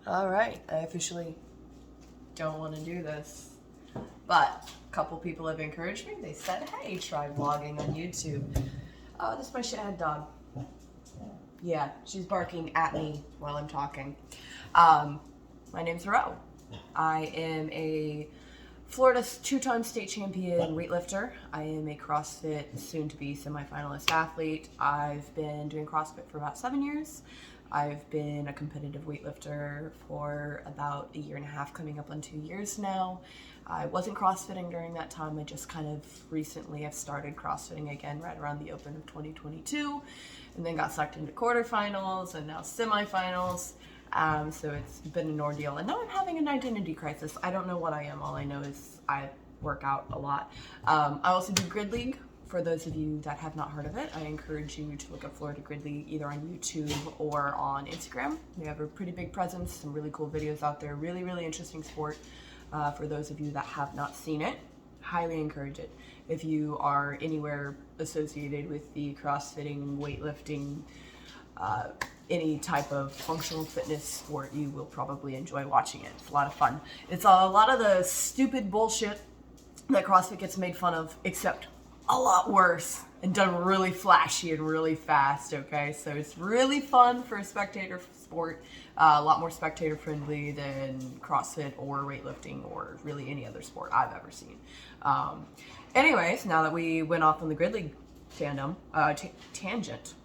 All right, I officially don't want to do this, but a couple people have encouraged me. They said, hey, try vlogging on YouTube. Oh, this is my shithead dog. Yeah, she's barking at me while I'm talking. My name's Ro. I am a Florida two-time state champion weightlifter. I am a CrossFit, soon-to-be semi-finalist athlete. I've been doing CrossFit for about 7 years. I've been a competitive weightlifter for about 1.5 years, coming up on 2 years now. I wasn't CrossFitting during that time. I just kind of recently have started CrossFitting again right around the open of 2022, and then got sucked into quarterfinals and now semifinals. So it's been an ordeal, and now I'm having an identity crisis. I don't know what I am. All I know is I work out a lot. I also do Grid League. For those of you that have not heard of it, I encourage you to look up Florida Grid League either on YouTube or on Instagram. We have a pretty big presence, some really cool videos out there. Really, really interesting sport. For those of you that have not seen it, highly encourage it. If you are anywhere associated with the CrossFitting, weightlifting, any type of functional fitness sport, you will probably enjoy watching it. It's a lot of fun. It's a lot of the stupid bullshit that CrossFit gets made fun of, except a lot worse and done really flashy and really fast, okay? So it's really fun for a spectator sport, a lot more spectator friendly than CrossFit or weightlifting or really any other sport I've ever seen. Anyways, now that we went off on the Grid League tandem, tangent.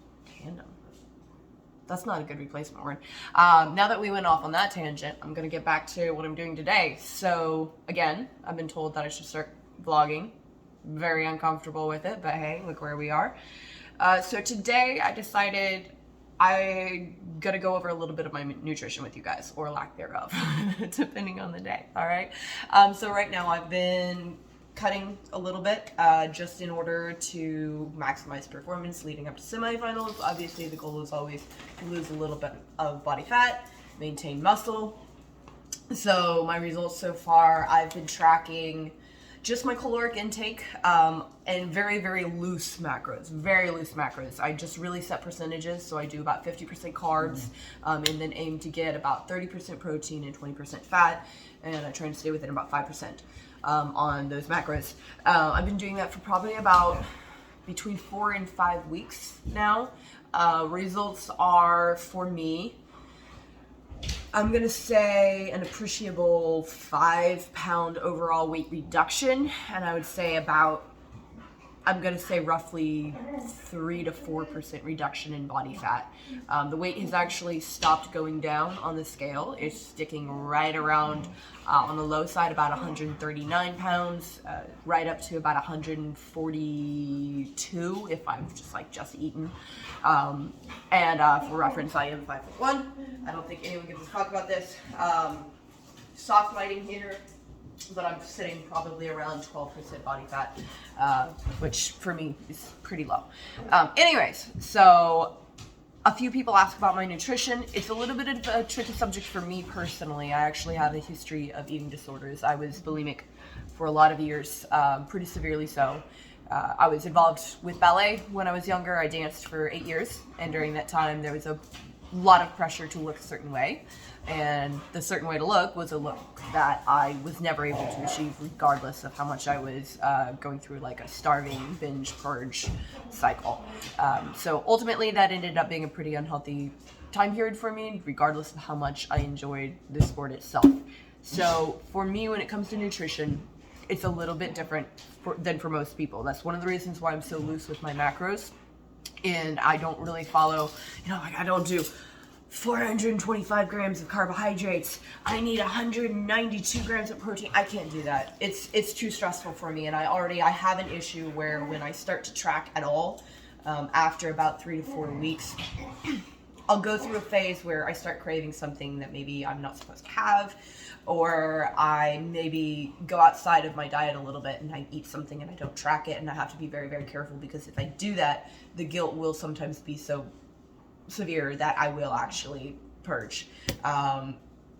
That's not a good replacement word. Now that we went off on that tangent, I'm gonna get back to what I'm doing today. So again, I've been told that I should start vlogging. Very uncomfortable with it, but hey, look where we are. So today I decided I'm gonna go over a little bit of my nutrition with you guys, or lack thereof, depending on the day, all right? So right now I've been cutting a little bit just in order to maximize performance leading up to semifinals. Obviously the goal is always to lose a little bit of body fat, maintain muscle. So my results so far, I've been tracking just my caloric intake and very, very loose macros. I just really set percentages, so I do about 50% carbs and then aim to get about 30% protein and 20% fat, and I try to stay within about 5% on those macros. I've been doing that for probably about between 4 and 5 weeks now. Results are, for me, I'm gonna say an appreciable 5-pound overall weight reduction, and I would say roughly 3 to 4% reduction in body fat. The weight has actually stopped going down on the scale. It's sticking right around on the low side, about 139 pounds, right up to about 142 if I've just eaten. And for reference, I am 5'1". I don't think anyone gives a fuck about this. Soft lighting here, but I'm sitting probably around 12% body fat, which for me is pretty low. Anyways, so a few people ask about my nutrition. It's a little bit of a tricky subject for me personally. I actually have a history of eating disorders. I was bulimic for a lot of years, pretty severely so. I was involved with ballet when I was younger. I danced for 8 years, and during that time there was a lot of pressure to look a certain way, and the certain way to look was a look that I was never able to achieve regardless of how much I was going through like a starving binge purge cycle. So ultimately that ended up being a pretty unhealthy time period for me, regardless of how much I enjoyed the sport itself. So for me, when it comes to nutrition, it's a little bit different than for most people. That's one of the reasons why I'm so loose with my macros, and I don't really follow, I don't do 425 grams of carbohydrates. I need 192 grams of protein. I can't do that. It's too stressful for me, and I have an issue where when I start to track at all, after about 3 to 4 weeks, I'll go through a phase where I start craving something that maybe I'm not supposed to have, or I maybe go outside of my diet a little bit and I eat something and I don't track it, and I have to be very, very careful, because if I do that, the guilt will sometimes be so severe that I will actually purge. I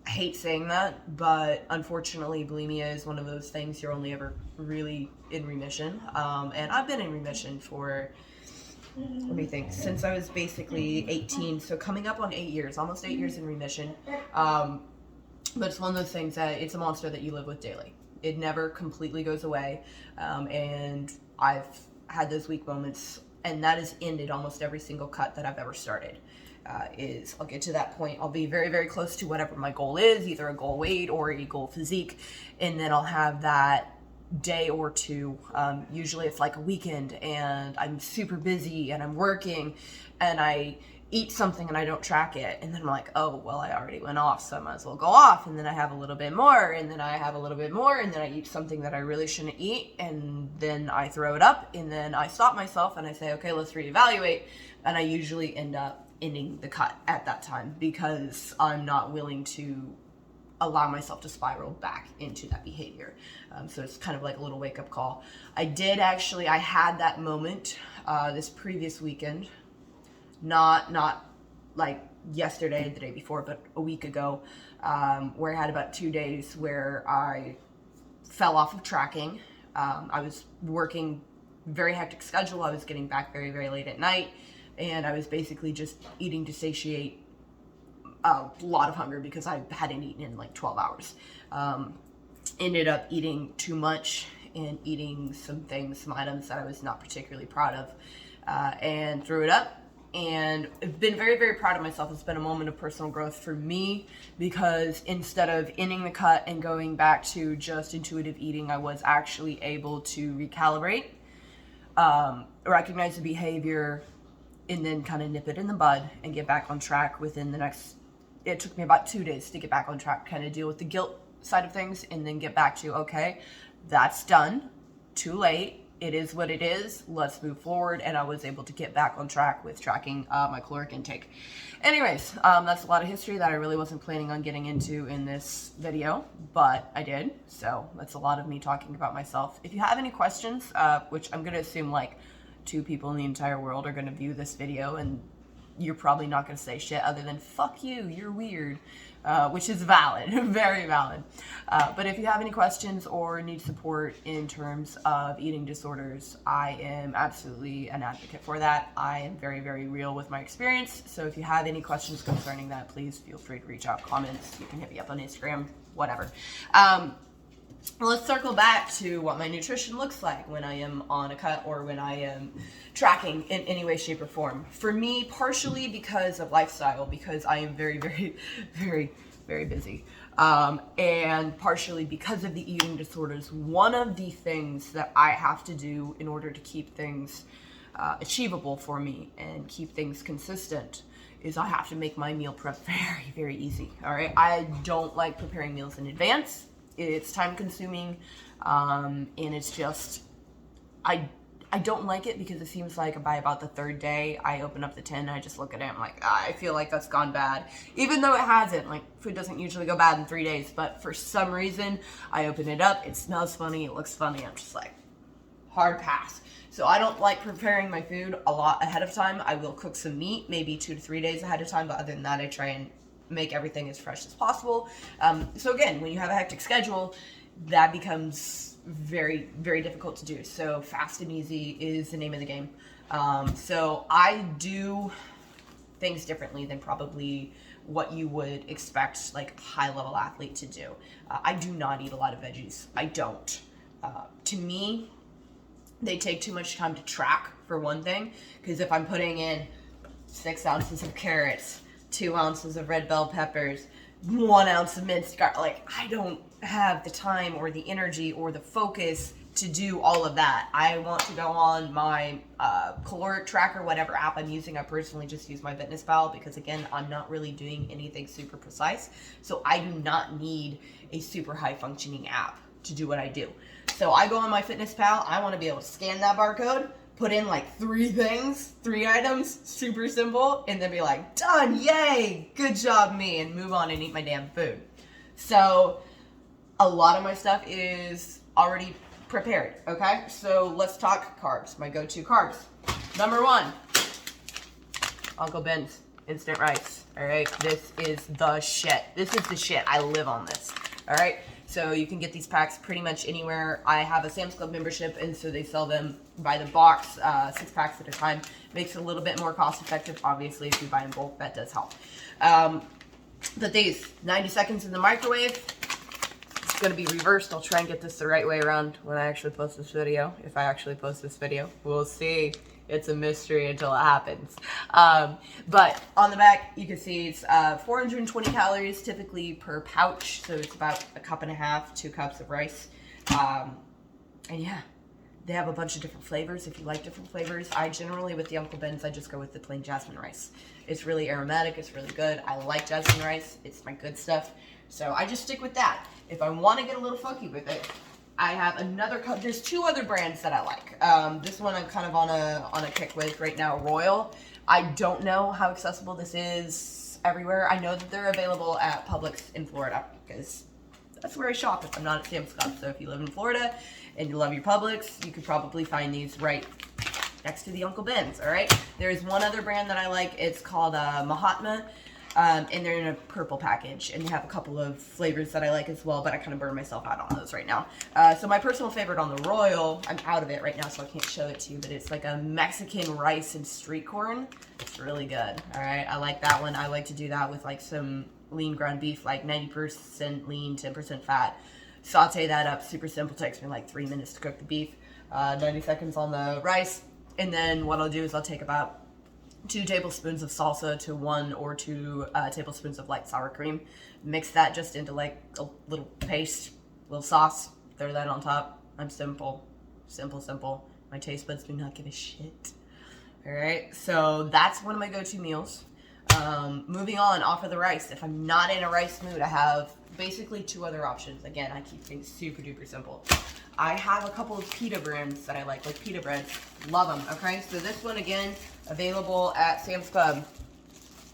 hate saying that, but unfortunately bulimia is one of those things you're only ever really in remission, and I've been in remission for, let me think, since I was basically 18, so coming up on 8 years, almost 8 years in remission. But it's one of those things that it's a monster that you live with daily. It never completely goes away. And I've had those weak moments, and that has ended almost every single cut that I've ever started. I'll get to that point. I'll be very, very close to whatever my goal is, either a goal weight or a goal physique. And then I'll have that day or two. Usually it's like a weekend and I'm super busy and I'm working and I eat something and I don't track it, and then I'm like, oh well, I already went off, so I might as well go off, and then I have a little bit more, and then I have a little bit more, and then I eat something that I really shouldn't eat, and then I throw it up, and then I stop myself and I say, okay, let's reevaluate, and I usually end up ending the cut at that time because I'm not willing to allow myself to spiral back into that behavior. So it's kind of like a little wake-up call. I had that moment this previous weekend, not like yesterday, the day before, but a week ago, where I had about 2 days where I fell off of tracking. I was working very hectic schedule. I was getting back very, very late at night, and I was basically just eating to satiate a lot of hunger because I hadn't eaten in like 12 hours. Ended up eating too much and eating some items that I was not particularly proud of, and threw it up. And I've been very, very proud of myself. It's been a moment of personal growth for me because instead of ending the cut and going back to just intuitive eating, I was actually able to recalibrate, recognize the behavior, and then kind of nip it in the bud and get back on track within the next, it took me about 2 days to get back on track, kind of deal with the guilt side of things, and then get back to, okay, that's done, too late. It is what it is. Let's move forward. And I was able to get back on track with tracking my caloric intake. Anyways, that's a lot of history that I really wasn't planning on getting into in this video, but I did. So that's a lot of me talking about myself. If you have any questions, which I'm going to assume like 2 people in the entire world are going to view this video, and you're probably not going to say shit other than fuck you, you're weird. Which is valid, very valid. But if you have any questions or need support in terms of eating disorders, I am absolutely an advocate for that. I am very, very real with my experience. So if you have any questions concerning that, please feel free to reach out, comments. You can hit me up on Instagram, whatever. Let's circle back to what my nutrition looks like when I am on a cut or when I am tracking in any way, shape, or form. For me, partially because of lifestyle, because I am very, very, very, very busy. And partially because of the eating disorders. One of the things that I have to do in order to keep things achievable for me and keep things consistent is I have to make my meal prep very, very easy. All right. I don't like preparing meals in advance. It's time consuming, and it's just, I don't like it because it seems like by about the 3rd day, I open up the tin and I just look at it and I'm like, I feel like that's gone bad. Even though it hasn't, like food doesn't usually go bad in 3 days, but for some reason, I open it up, it smells funny, it looks funny, I'm just like, hard pass. So I don't like preparing my food a lot ahead of time. I will cook some meat, maybe 2 to 3 days ahead of time, but other than that, I try and make everything as fresh as possible. So again, when you have a hectic schedule, that becomes very, very difficult to do. So fast and easy is the name of the game. So I do things differently than probably what you would expect like a high-level athlete to do. I do not eat a lot of veggies. I don't. To me, they take too much time to track, for one thing, because if I'm putting in 6 ounces of carrots, 2 ounces of red bell peppers, 1 ounce of minced garlic, like I don't have the time or the energy or the focus to do all of that. I want to go on my caloric tracker, whatever app I'm using. I personally just use my MyFitnessPal because again, I'm not really doing anything super precise. So I do not need a super high functioning app to do what I do. So I go on my MyFitnessPal. I want to be able to scan that barcode, put in like 3 things, 3 items, super simple, and then be like, done, yay, good job me, and move on and eat my damn food. So a lot of my stuff is already prepared, okay? So let's talk carbs, my go-to carbs. Number 1, Uncle Ben's instant rice, all right? This is the shit. This is the shit. I live on this, all right? So you can get these packs pretty much anywhere. I have a Sam's Club membership, and so they sell them by the box, 6 packs at a time. Makes it a little bit more cost effective. Obviously, if you buy in bulk, that does help. But these 90 seconds in the microwave. It's gonna be reversed. I'll try and get this the right way around when I actually post this video. If I actually post this video, we'll see. It's a mystery until it happens. But on the back, you can see it's 420 calories typically per pouch. So it's about a cup and a half, 2 cups of rice. And yeah, they have a bunch of different flavors. If you like different flavors, I generally, with the Uncle Ben's, I just go with the plain jasmine rice. It's really aromatic. It's really good. I like jasmine rice. It's my good stuff. So I just stick with that. If I want to get a little funky with it, I have another, there's 2 other brands that I like. This one I'm kind of on a kick with right now, Royal. I don't know how accessible this is everywhere. I know that they're available at Publix in Florida because that's where I shop if I'm not at Sam's Club. So if you live in Florida and you love your Publix, you could probably find these right next to the Uncle Ben's, all right? There's one other brand that I like. It's called Mahatma. And they're in a purple package, and they have a couple of flavors that I like as well, but I kind of burn myself out on those right now. So my personal favorite on the Royal, I'm out of it right now, so I can't show it to you, but it's like a Mexican rice and street corn. It's really good, all right? I like that one. I like to do that with like some lean ground beef, like 90% lean, 10% fat. Saute that up, super simple, takes me like 3 minutes to cook the beef. 90 seconds on the rice, and then what I'll do is I'll take about 2 tablespoons of salsa to 1 or 2 tablespoons of light sour cream. Mix that just into like a little paste, little sauce. Throw that on top. I'm simple. My taste buds do not give a shit. All right, so that's one of my go-to meals. Moving on off of the rice. If I'm not in a rice mood, I have basically 2 other options. Again, I keep things super duper simple. I have a couple of pita brands that I like pita breads. Love them, okay? So this one, again, available at Sam's Club.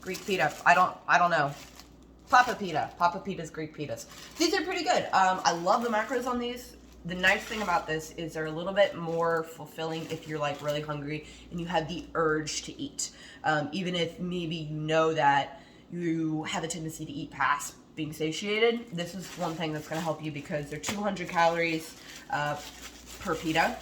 Greek pita. I don't know. Papa Pita. Papa Pita's Greek pitas. These are pretty good. I love the macros on these. The nice thing about this is they're a little bit more fulfilling if you're like really hungry and you have the urge to eat. Even if maybe you know that you have a tendency to eat past being satiated, this is one thing that's going to help you because they're 200 calories per pita,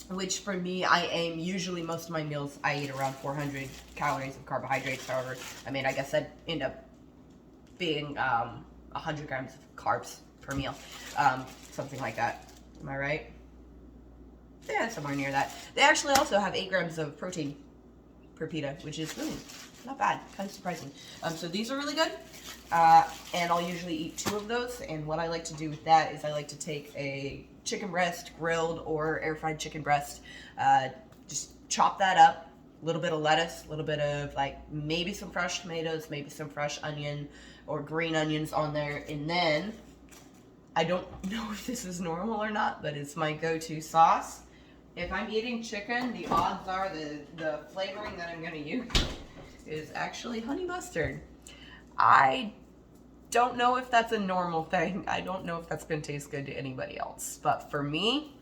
which for me, I aim, usually most of my meals, I eat around 400 calories of carbohydrates. However, I mean, I guess that end up being 100 grams of carbs per meal, something like that. Am I right? Yeah, somewhere near that. They actually also have 8 grams of protein per pita, which is really not bad, kind of surprising. So these are really good, and I'll usually eat 2 of those, and what I like to do with that is I like to take a chicken breast, grilled or air fried chicken breast, just chop that up, a little bit of lettuce, a little bit of like maybe some fresh tomatoes, maybe some fresh onion or green onions on there, and then I don't know if this is normal or not, but it's my go-to sauce. If I'm eating chicken, the odds are the flavoring that I'm going to use is actually honey mustard. I don't know if that's a normal thing. I don't know if that's going to taste good to anybody else. But for me,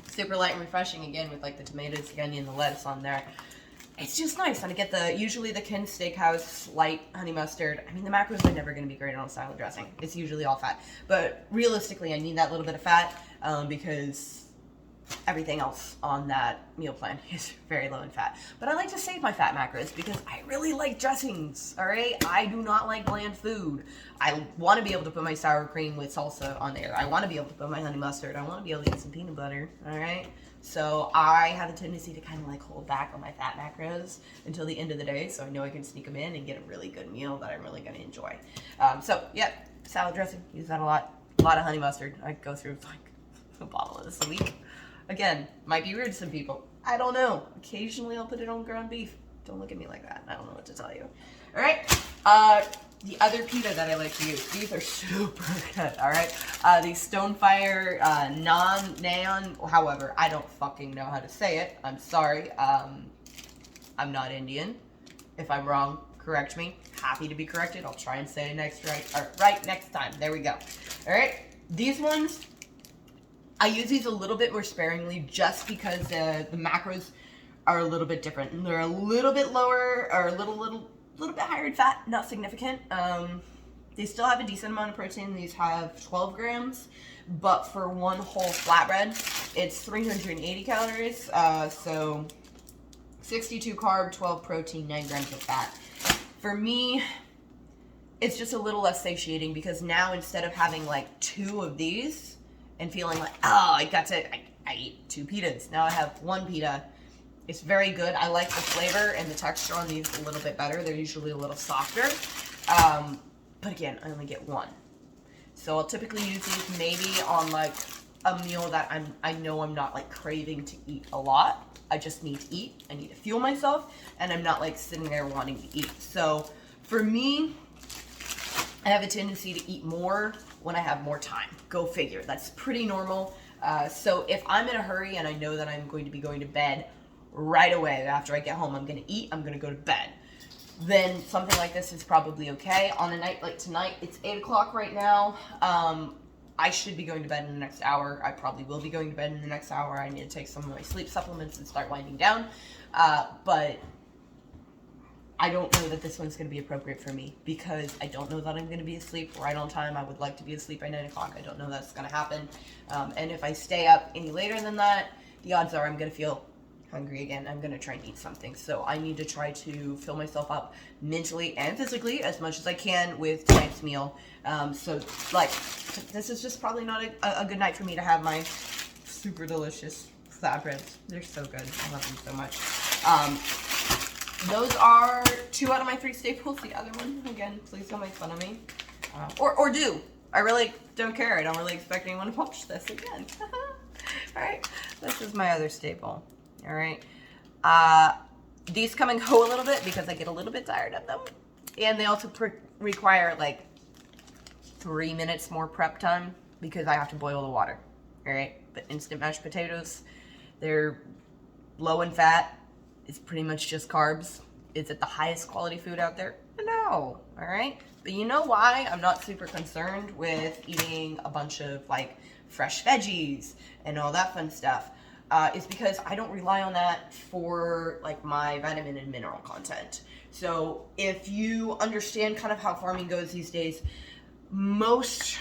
super light and refreshing, again, with like the tomatoes, the onion, the lettuce on there. It's just nice. And I get usually the Ken Steakhouse light honey mustard. I mean, the macros are never going to be great on a salad dressing. It's usually all fat. But realistically, I need that little bit of fat because everything else on that meal plan is very low in fat. But I like to save my fat macros because I really like dressings, all right? I do not like bland food. I want to be able to put my sour cream with salsa on there. I want to be able to put my honey mustard. I want to be able to eat some peanut butter, all right? So I have a tendency to kind of like hold back on my fat macros until the end of the day, so I know I can sneak them in and get a really good meal that I'm really going to enjoy. So, yeah, salad dressing, use that a lot. A lot of honey mustard. I go through like a bottle of this a week. Again, might be weird to some people. I don't know. Occasionally I'll put it on ground beef. Don't look at me like that. I don't know what to tell you. All right. The other pita that I like to use, these are super good, all right? These Stonefire Naan, however, I don't fucking know how to say it. I'm sorry. I'm not Indian. If I'm wrong, correct me. Happy to be corrected. I'll try and say it right next time. There we go. All right. These ones, I use these a little bit more sparingly just because the macros are a little bit different. And they're a little bit lower or a little bit higher in fat, not significant. They still have a decent amount of protein. These have 12 grams, but for one whole flatbread, it's 380 calories. So 62 carb, 12 protein, 9 grams of fat. For me, it's just a little less satiating because now instead of having like 2 of these and feeling like, oh, I ate 2 pitas. Now I have 1 pita. It's very good. I like the flavor and the texture on these a little bit better. They're usually a little softer. But again, I only get 1. So I'll typically use these maybe on like a meal that I know I'm not like craving to eat a lot. I just need to eat. I need to fuel myself, and I'm not like sitting there wanting to eat. So for me, I have a tendency to eat more when I have more time. Go figure. That's pretty normal. So if I'm in a hurry and I know that I'm going to be going to bed right away after I get home, I'm going to eat, I'm going to go to bed, then something like this is probably okay. On a night like tonight, it's 8 o'clock right now. I should be going to bed in the next hour. I probably will be going to bed in the next hour. I need to take some of my sleep supplements and start winding down. But I don't know that this one's going to be appropriate for me because I don't know that I'm going to be asleep right on time. I would like to be asleep by 9 o'clock. I don't know that's going to happen. And if I stay up any later than that, the odds are I'm going to feel hungry again. I'm going to try and eat something. So I need to try to fill myself up mentally and physically as much as I can with tonight's meal. So like, this is just probably not a good night for me to have my super delicious flatbreads. They're so good. I love them so much. Those are 2 out of my 3 staples. The other one, again, please don't make fun of me. Or do. I really don't care. I don't really expect anyone to watch this again. All right. This is my other staple. All right. These come and go a little bit because I get a little bit tired of them. And they also require like 3 minutes more prep time because I have to boil the water. All right. But instant mashed potatoes, they're low in fat. It's pretty much just carbs. Is it the highest quality food out there? No. All right. But you know why I'm not super concerned with eating a bunch of like fresh veggies and all that fun stuff? Is because I don't rely on that for like my vitamin and mineral content. So if you understand kind of how farming goes these days, most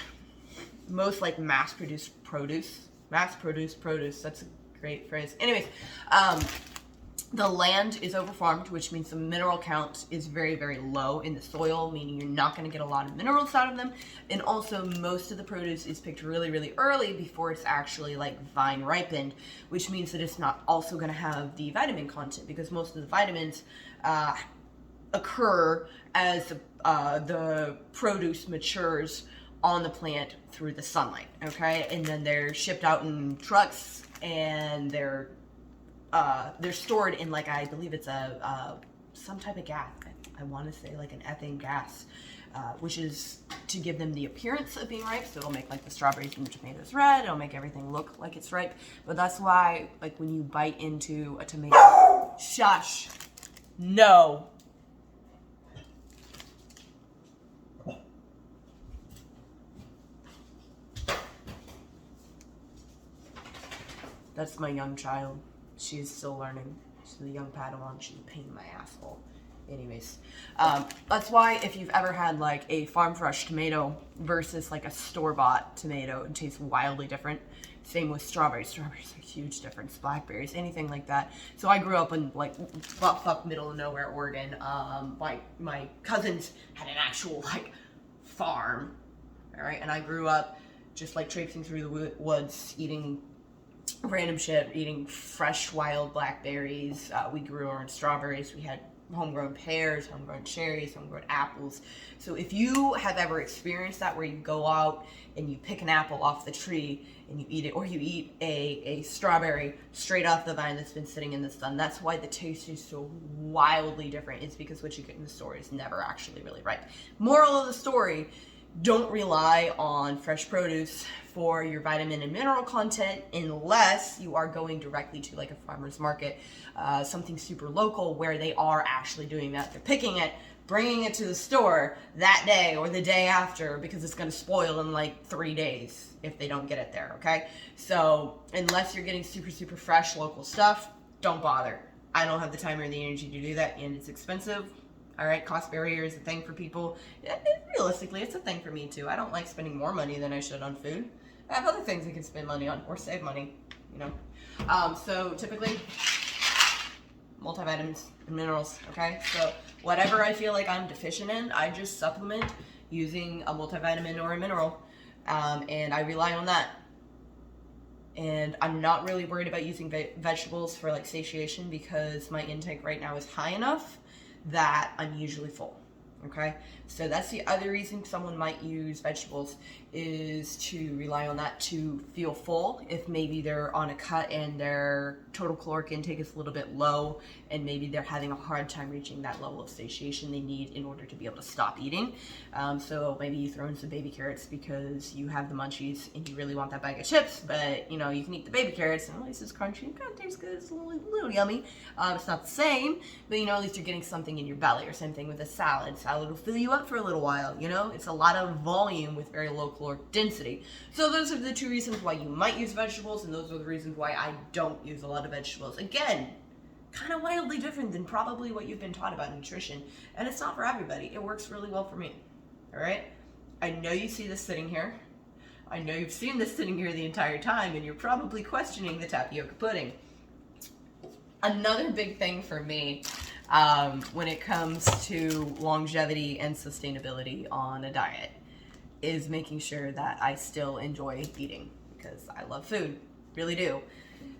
like mass-produced produce, that's a great phrase. Anyways, the land is overfarmed, which means the mineral count is very, very low in the soil, meaning you're not going to get a lot of minerals out of them. And also most of the produce is picked really, really early before it's actually like vine ripened, which means that it's not also going to have the vitamin content because most of the vitamins occur as the produce matures on the plant through the sunlight, okay? And then they're shipped out in trucks and they're stored in like, I believe it's some type of gas. I want to say like an ethane gas, which is to give them the appearance of being ripe. So it'll make like the strawberries and the tomatoes red. It'll make everything look like it's ripe. But that's why like when you bite into a tomato, shush, no. That's my young child. She's still learning. She's a young Padawan. She's a pain in my asshole. Anyways, that's why if you've ever had like a farm fresh tomato versus like a store-bought tomato, it tastes wildly different. Same with strawberries. Strawberries are a huge difference. Blackberries, anything like that. So I grew up in like fuck middle of nowhere, Oregon. My cousins had an actual like farm, all right, and I grew up just like traipsing through the woods, eating random shit, eating fresh wild blackberries. We grew our own strawberries. We had homegrown pears, homegrown cherries, homegrown apples. So if you have ever experienced that where you go out and you pick an apple off the tree and you eat it, or you eat a strawberry straight off the vine that's been sitting in the sun, that's why the taste is so wildly different. It's because what you get in the store is never actually really ripe. Moral of the story, don't rely on fresh produce for your vitamin and mineral content unless you are going directly to like a farmer's market, something super local where they are actually doing that. They're picking it, bringing it to the store that day or the day after because it's going to spoil in like 3 days if they don't get it there, okay? So unless you're getting super, super fresh local stuff, don't bother. I don't have the time or the energy to do that, and it's expensive. All right, cost barrier is a thing for people. Realistically, it's a thing for me too. I don't like spending more money than I should on food. I have other things I can spend money on or save money, you know. So typically, multivitamins and minerals, okay? So whatever I feel like I'm deficient in, I just supplement using a multivitamin or a mineral, and I rely on that. And I'm not really worried about using vegetables for like satiation because my intake right now is high enough that I'm usually full. Okay, so that's the other reason someone might use vegetables, is to rely on that to feel full. If maybe they're on a cut and their total caloric intake is a little bit low, and maybe they're having a hard time reaching that level of satiation they need in order to be able to stop eating. So maybe you throw in some baby carrots because you have the munchies and you really want that bag of chips, but you know, you can eat the baby carrots and at least it's crunchy and kind of tastes good, it's a little yummy. It's not the same, but you know, at least you're getting something in your belly. Or same thing with a salad. Salad will fill you up for a little while, you know? It's a lot of volume with very low caloric density. So those are the two reasons why you might use vegetables, and those are the reasons why I don't use a lot of vegetables. Again, kind of wildly different than probably what you've been taught about nutrition, and it's not for everybody. It works really well for me. All right? I know you see this sitting here. I know you've seen this sitting here the entire time, and you're probably questioning the tapioca pudding. Another big thing for me when it comes to longevity and sustainability on a diet is making sure that I still enjoy eating, because I love food, really do.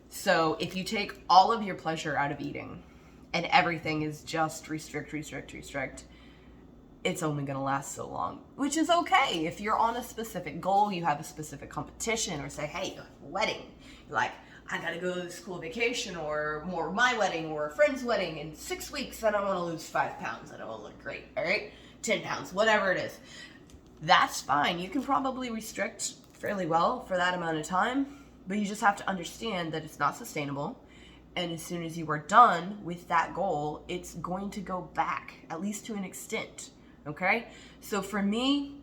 So if you take all of your pleasure out of eating and everything is just restrict, it's only going to last so long, which is okay. If you're on a specific goal, you have a specific competition, or say, hey, you have a wedding, you're like, I gotta go to this cool vacation, or more my wedding, or a friend's wedding in 6 weeks, and I want to lose 5 pounds, and I want to look great, all right? 10 pounds, whatever it is. That's fine. You can probably restrict fairly well for that amount of time, but you just have to understand that it's not sustainable, and as soon as you are done with that goal, it's going to go back, at least to an extent, okay? So for me,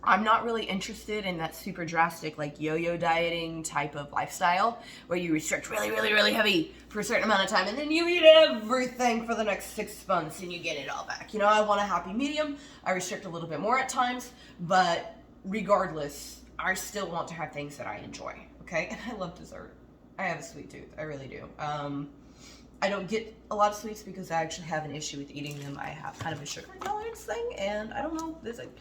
I'm not really interested in that super drastic, like yo-yo dieting type of lifestyle where you restrict really heavy for a certain amount of time and then you eat everything for the next 6 months and you get it all back. You know, I want a happy medium. I restrict a little bit more at times, but regardless, I still want to have things that I enjoy, okay? And I love dessert. I have a sweet tooth. I really do. I don't get a lot of sweets because I actually have an issue with eating them. I have kind of a sugar intolerance thing, and I don't know, there's like,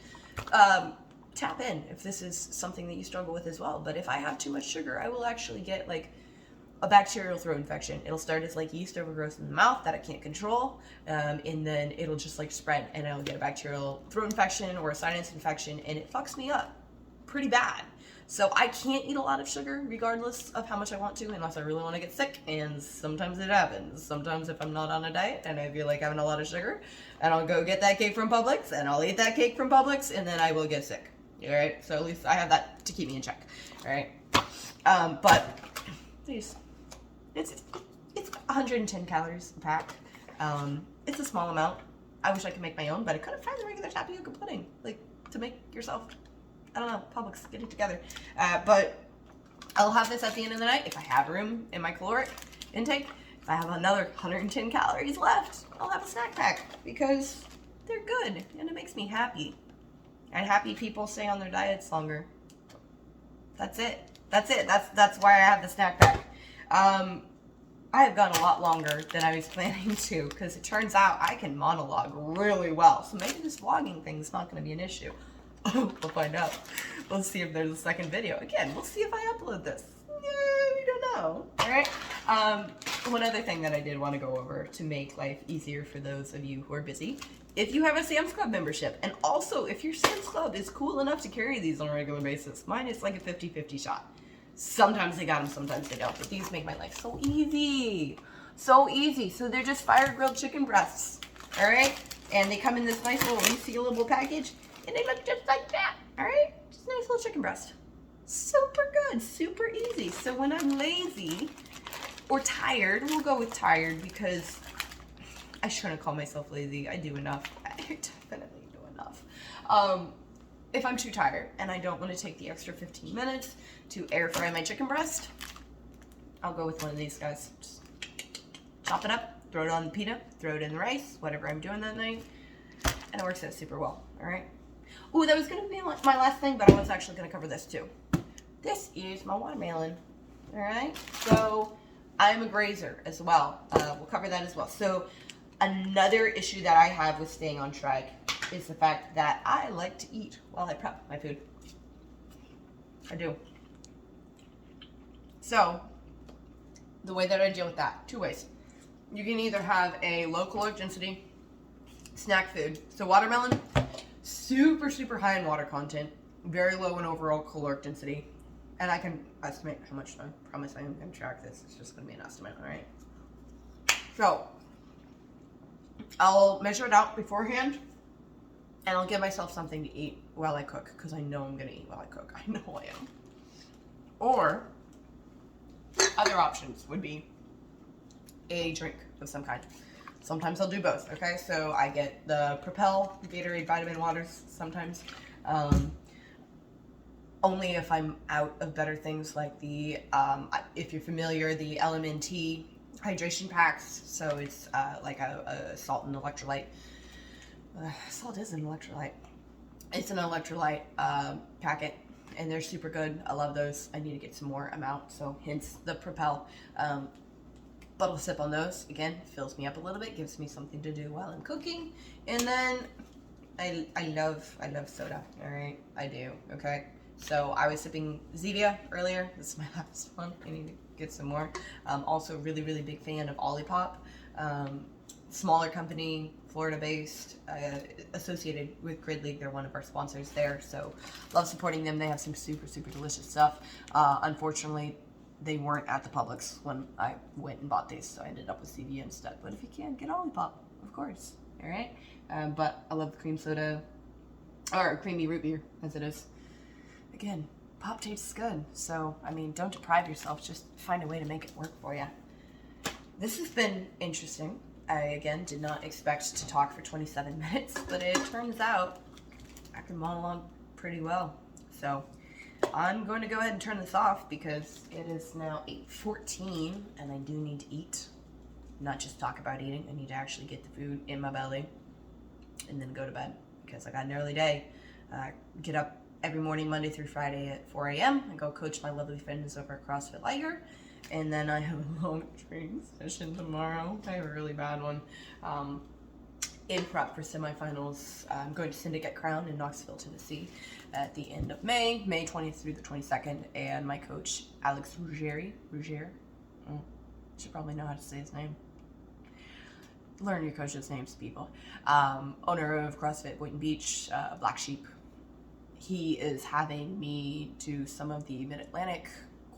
tap in if this is something that you struggle with as well. But if I have too much sugar, I will actually get like a bacterial throat infection. It'll start as like yeast overgrowth in the mouth that I can't control, and then it'll just like spread, and I'll get a bacterial throat infection or a sinus infection, and it fucks me up pretty bad. So I can't eat a lot of sugar regardless of how much I want to, unless I really want to get sick, and sometimes it happens. Sometimes if I'm not on a diet and I feel like having a lot of sugar, and I'll go get that cake from Publix, and I'll eat that cake from Publix, and then I will get sick. All right, so at least I have that to keep me in check. All right, but please, it's 110 calories a pack. It's a small amount. I wish I could make my own, but I couldn't find the regular tapioca pudding, like to make yourself. I don't know, Publix, get it together. But I'll have this at the end of the night if I have room in my caloric intake. If I have another 110 calories left, I'll have a snack pack because they're good and it makes me happy. And happy people stay on their diets longer. That's it. That's why I have the snack pack. I have gone a lot longer than I was planning to, because it turns out I can monologue really well. So maybe this vlogging thing's not going to be an issue. We'll find out. Let's see if there's a second video. Again, we'll see if I upload this. We don't know. All right. One other thing that I did want to go over to make life easier for those of you who are busy. If you have a Sam's Club membership, and also if your Sam's Club is cool enough to carry these on a regular basis, mine is like a 50-50 shot. Sometimes they got them, sometimes they don't, but these make my life so easy. So easy. So they're just fire grilled chicken breasts, all right? And they come in this nice little resealable package, and they look just like that, all right? Just a nice little chicken breast. Super good, super easy. So when I'm lazy or tired, we'll go with tired because I shouldn't call myself lazy. I do enough. I definitely do enough. If I'm too tired and I don't want to take the extra 15 minutes to air fry my chicken breast, I'll go with one of these guys. Just chop it up, throw it on the pita, throw it in the rice, whatever I'm doing that night, and it works out super well, all right? Ooh, that was going to be my last thing, but I was actually going to cover this too. This is my watermelon, all right? So I'm a grazer as well. We'll cover that as well. So another issue that I have with staying on track is the fact that I like to eat while I prep my food. I do. So the way that I deal with that, 2 ways. You can either have a low caloric density snack food. So watermelon, super, super high in water content, very low in overall caloric density. And I can estimate how much. I promise I am going to track this. It's just going to be an estimate, all right? So I'll measure it out beforehand, and I'll give myself something to eat while I cook, because I know I'm going to eat while I cook. I know I am. Or other options would be a drink of some kind. Sometimes I'll do both, okay? So I get the Propel Gatorade vitamin waters sometimes. Only if I'm out of better things like the, if you're familiar, the LMNT hydration packs. So it's like a salt and electrolyte. Salt is an electrolyte. It's an electrolyte packet, and they're super good. I love those. I need to get some more amount, so hence the Propel. But I'll sip on those. Again, fills me up a little bit, gives me something to do while I'm cooking. And then I love soda, all right? I do, okay? So I was sipping Zevia earlier. This is my last one. I need to get some more. Also really, really big fan of Olipop. Smaller company, Florida-based, associated with Grid League. They're one of our sponsors there, so love supporting them. They have some super, super delicious stuff. Unfortunately, they weren't at the Publix when I went and bought these, so I ended up with Zevia instead. But if you can, get Olipop, of course, all right? But I love the cream soda, or creamy root beer, as it is. Again, pop tastes good, so, I mean, don't deprive yourself, just find a way to make it work for you. This has been interesting. I, again, did not expect to talk for 27 minutes, but it turns out I can monologue pretty well. So I'm going to go ahead and turn this off because it is now 8:14 and I do need to eat. Not just talk about eating, I need to actually get the food in my belly and then go to bed because I got an early day. Get up every morning, Monday through Friday at 4 a.m. I go coach my lovely friends over at CrossFit Liger. And then I have a long training session tomorrow. I have a really bad one. In prep for semifinals, I'm going to Syndicate Crown in Knoxville, Tennessee at the end of May 20th through the 22nd. And my coach, Alex Ruggieri, should probably know how to say his name. Learn your coach's names, people. Owner of CrossFit Boynton Beach, Black Sheep. He is having me do some of the Mid-Atlantic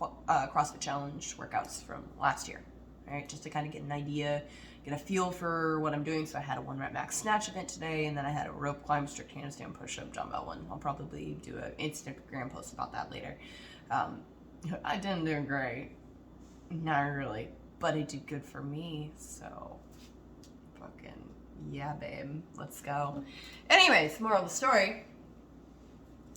CrossFit Challenge workouts from last year, all right, just to kind of get an idea, get a feel for what I'm doing. So I had a 1-rep max snatch event today, and then I had a rope climb, strict handstand push-up, dumbbell one. I'll probably do an Instagram post about that later. I didn't do great, not really, but it did good for me, so fucking yeah, babe, let's go. Anyways, moral of the story,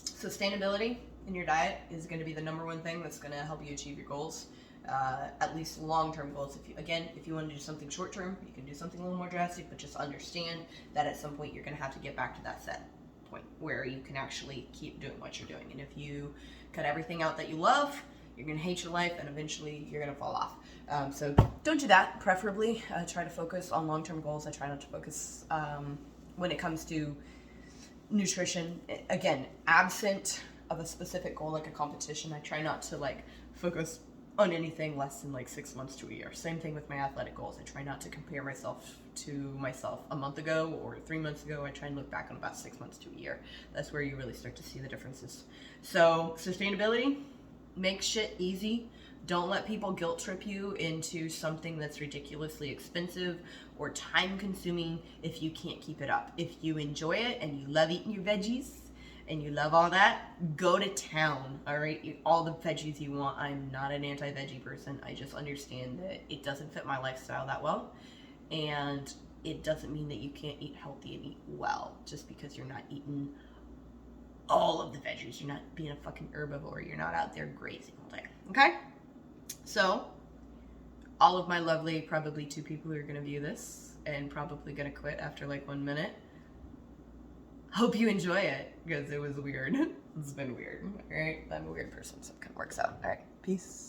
sustainability in your diet is going to be the number one thing that's going to help you achieve your goals, at least long-term goals. If you want to do something short-term, you can do something a little more drastic, but just understand that at some point you're going to have to get back to that set point where you can actually keep doing what you're doing. And if you cut everything out that you love, you're going to hate your life and eventually you're going to fall off. So don't do that. Preferably try to focus on long-term goals. I try not to focus when it comes to nutrition. Again, absent of a specific goal like a competition, I try not to focus on anything less than 6 months to a year. Same thing with my athletic goals. I try not to compare myself to myself a month ago or 3 months ago. I try and look back on about 6 months to a year. That's where you really start to see the differences. So sustainability, make shit easy. Don't let people guilt trip you into something that's ridiculously expensive or time consuming if you can't keep it up. If you enjoy it and you love eating your veggies, and you love all that, go to town, all right? Eat all the veggies you want. I'm not an anti-veggie person. I just understand that it doesn't fit my lifestyle that well, and it doesn't mean that you can't eat healthy and eat well just because you're not eating all of the veggies. You're not being a fucking herbivore. You're not out there grazing all day, okay? So, all of my lovely, probably 2 people who are gonna view this and probably gonna quit after 1 minute, hope you enjoy it, because it was weird. It's been weird, all right? I'm a weird person, so it kind of works out. All right, peace.